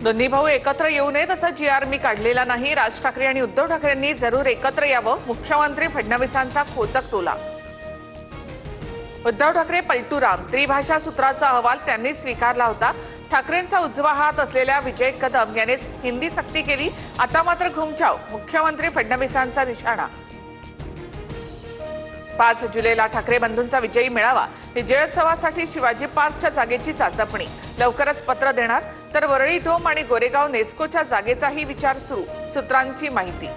दोन्ही भाऊ एकत्र येऊ नयेत असा जी.आर. मी काढलेला नाही. राज ठाकरे आणि उद्धव ठाकरेंनी जरूर एकत्र यावं. मुख्यमंत्री फडणवीसांचा खोचक टोला. उद्धव ठाकरे पलटूराम त्रिभाषा सूत्राचा अहवाल त्यांनी स्वीकारला होता. ठाकरेंचा उजवा हात असलेल्या विजय कदम यानेच हिंदी सक्ती केली. आता मात्र घुमजाव. मुख्यमंत्री फडणवीसांचा निशाणा. 5 जुलैला ठाकरे बंधूंचा विजयी मेळावा. विजयोत्सवासाठी शिवाजी पार्कच्या जागेची चाचपणी. लवकरच पत्र देणार. तर वरळी डोम आणि गोरेगाव नेस्कोच्या जागेचाही विचार सुरू. सूत्रांची माहिती.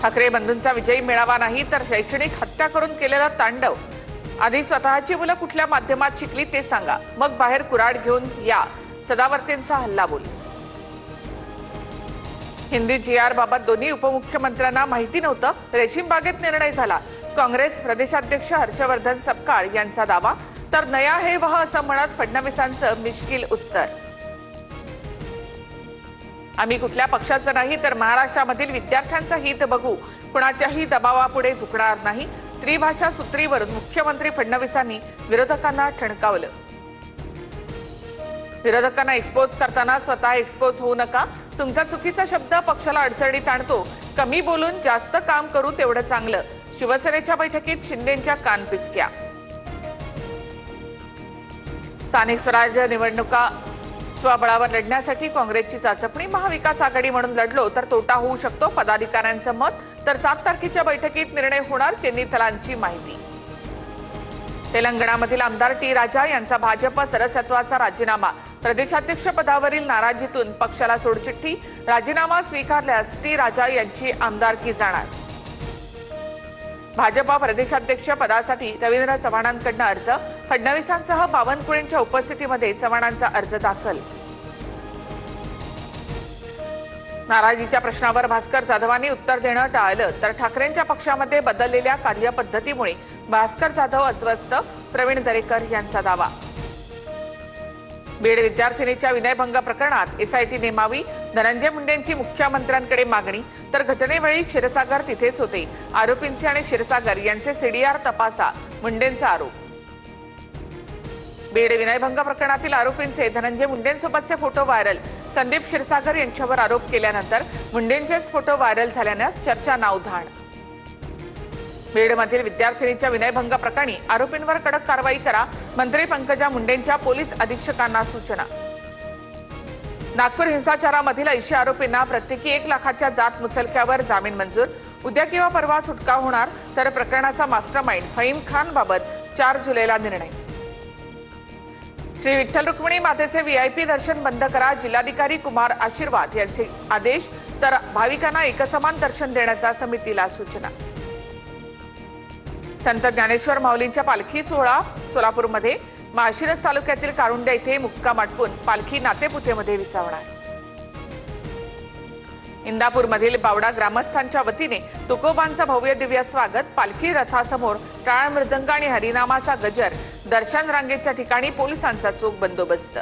ठाकरे बंधूंचा विजयी मेळावा नाही तर शैक्षणिक हत्या करून केलेला तांडव. आधी स्वतःची मुलं कुठल्या माध्यमात शिकली ते सांगा, मग बाहेर कुऱ्हाड घेऊन या. सदावर्तेंचा हल्लाबोल. हिंदी जी.आर. बाबत दोन्ही उपमुख्यमंत्र्यांना माहिती नव्हतं. रेशीम बागेत निर्णय झाला. काँग्रेस प्रदेशाध्यक्ष हर्षवर्धन सपकाळ यांचा दावा. तर नया है वह असं म्हणत फडणवीसांचं मिश्किल उत्तर. आम्ही कुठल्या पक्षाचं नाही तर महाराष्ट्रामधील विद्यार्थ्यांचं हित बघू. कुणाच्याही दबावापुढे झुकणार नाही. त्रिभाषा सूत्रीवरून मुख्यमंत्री फडणवीसांनी विरोधकांना ठणकावलं. विरोधकांना एक्सपोज करताना स्वतः एक्सपोज होऊ नका. तुमचा चुकीचा शब्द पक्षाला अडचणीत आणतो. कमी बोलून जास्त काम करू तेवढं चांगलं. शिवसेनेच्या बैठकीत शिंदेंच्या कानपिचक्या. स्थानिक स्वराज्य निवडणुका स्वबळावर लढण्यासाठी काँग्रेसची चाचपणी. महाविकास आघाडी म्हणून लढलो तर तोटा होऊ शकतो पदाधिकाऱ्यांचं मत. तर 7 तारखेच्या बैठकीत निर्णय होणार. चेन्नीथलांची माहिती. तेलंगणामधील आमदार टी राजा यांचा भाजप सदस्यत्वाचा राजीनामा. प्रदेशाध्यक्ष पदावरील नाराजीतून पक्षाला सोडचिठ्ठी. राजीनामा स्वीकारल्यास टी राजा यांची आमदारकी जाणार. भाजपा प्रदेशाध्यक्ष पदासाठी रवींद्र चव्हाणांकडून अर्ज. फडणवीसांसह बावनकुळेंच्या उपस्थितीमध्ये चव्हाणांचा अर्ज दाखल. नाराजीच्या प्रश्नावर भास्कर जाधवांनी उत्तर देणं टाळलं. तर ठाकरेंच्या पक्षामध्ये बदललेल्या कार्यपद्धतीमुळे भास्कर जाधव अस्वस्थ. प्रवीण दरेकर यांचा दावा. बीड विद्यार्थिनीच्या विनयभंग प्रकरणात एसआयटी नेमावी. धनंजय मुंडेंची मुख्यमंत्र्यांकडे मागणी. तर घटनेवेळी क्षीरसागर तिथेच होते. आरोपींचे आणि क्षीरसागर यांचे सीडीआर तपासा. मुंडेंचा आरोप. बीड विनयभंग प्रकरणातील आरोपींचे धनंजय मुंडेंसोबतचे फोटो व्हायरल. संदीप क्षीरसागर यांच्यावर आरोप केल्यानंतर मुंडेंचेच फोटो व्हायरल झाल्यानं चर्चा नावधाण. बीडमधील विद्यार्थिनीच्या विनयभंग प्रकरणी आरोपींवर कडक कारवाई करा. मंत्री पंकजा मुंडेंच्या पोलीस अधीक्षकांना सूचना. नागपूर हिंसाचारामधील 80 आरोपींना प्रत्येकी 1 लाखाच्या जात मुचलक्यावर जामीन मंजूर. उद्या किंवा परवा सुटका होणार. तर प्रकरणाचा मास्टरमाइंड फहीम खान बाबत 4 जुलैला निर्णय. श्री विठ्ठल रुक्मिणी मातेचे व्हीआयपी दर्शन बंद करा. जिल्हाधिकारी कुमार आशीर्वाद यांचे आदेश. तर भाविकांना एकसमान दर्शन देण्याचा समितीला सूचना. संत ज्ञानेश्वर माऊलींच्या पालखी सोहळा सोलापूरमध्ये. माळशिरस तालुक्यातील कारुंड्या इथे मुक्काम आटवून पालखी नातेपुतेमध्ये विसावणार. इंदापूरमधील बावडा ग्रामस्थांच्या वतीने तुकोबांचं भव्य दिव्य स्वागत. पालखी रथासमोर टाळ मृदंग आणि हरिनामाचा गजर. दर्शन रांगेच्या ठिकाणी पोलिसांचा चोख बंदोबस्त.